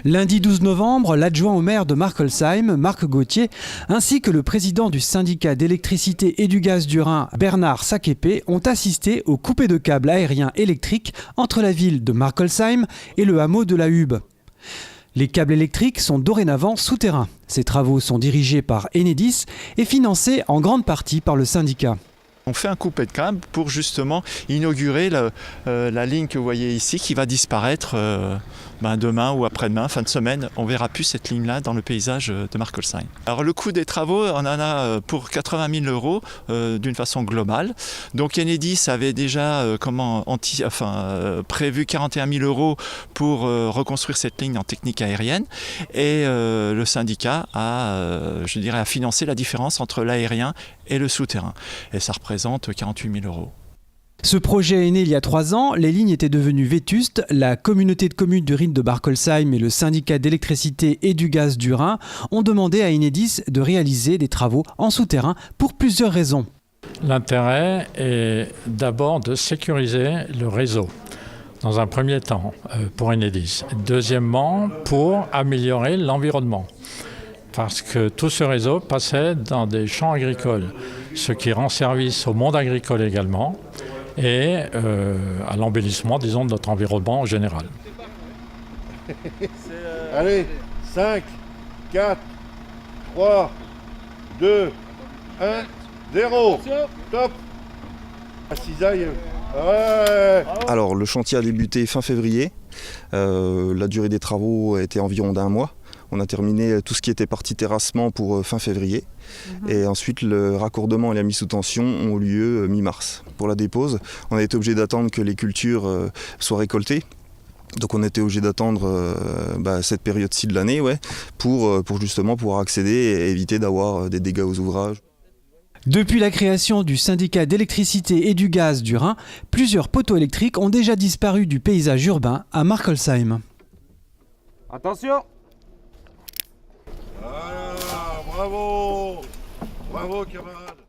Lundi 12 novembre, l'adjoint au maire de Markolsheim, Marc Gauthier, ainsi que le président du syndicat d'électricité et du gaz du Rhin, Bernard Saképé, ont assisté aux coupées de câbles aériens électriques entre la ville de Markolsheim et le hameau de la Hube. Les câbles électriques sont dorénavant souterrains. Ces travaux sont dirigés par Enedis et financés en grande partie par le syndicat. On fait un coupé de câble pour justement inaugurer la ligne que vous voyez ici qui va disparaître demain ou après-demain, fin de semaine. On ne verra plus cette ligne-là dans le paysage de Markolsheim. Alors le coût des travaux, on en a pour 80 000 € d'une façon globale. Donc Enedis avait déjà prévu 41 000 € pour reconstruire cette ligne en technique aérienne. Et le syndicat a financé la différence entre l'aérien et le souterrain. Et ça représente 48 000 €. Ce projet est né il y a 3 ans, les lignes étaient devenues vétustes, la communauté de communes du Rhin de Markolsheim et le syndicat d'électricité et du gaz du Rhin ont demandé à Enedis de réaliser des travaux en souterrain pour plusieurs raisons. L'intérêt est d'abord de sécuriser le réseau, dans un premier temps pour Enedis. Deuxièmement, pour améliorer l'environnement. Parce que tout ce réseau passait dans des champs agricoles, ce qui rend service au monde agricole également et à l'embellissement, disons, de notre environnement en général. Allez, 5, 4, 3, 2, 1, 0. Top. La cisaille. Ouais. Alors le chantier a débuté fin février. La durée des travaux a été environ d'1 mois. On a terminé tout ce qui était partie terrassement pour fin février. Et ensuite, le raccordement et la mise sous tension ont eu lieu mi-mars. Pour la dépose, on a été obligé d'attendre que les cultures soient récoltées. Donc on a été obligé d'attendre cette période-ci de l'année pour justement pouvoir accéder et éviter d'avoir des dégâts aux ouvrages. Depuis la création du syndicat d'électricité et du gaz du Rhin, plusieurs poteaux électriques ont déjà disparu du paysage urbain à Markolsheim. Attention. Voilà, bravo. Bravo camarades.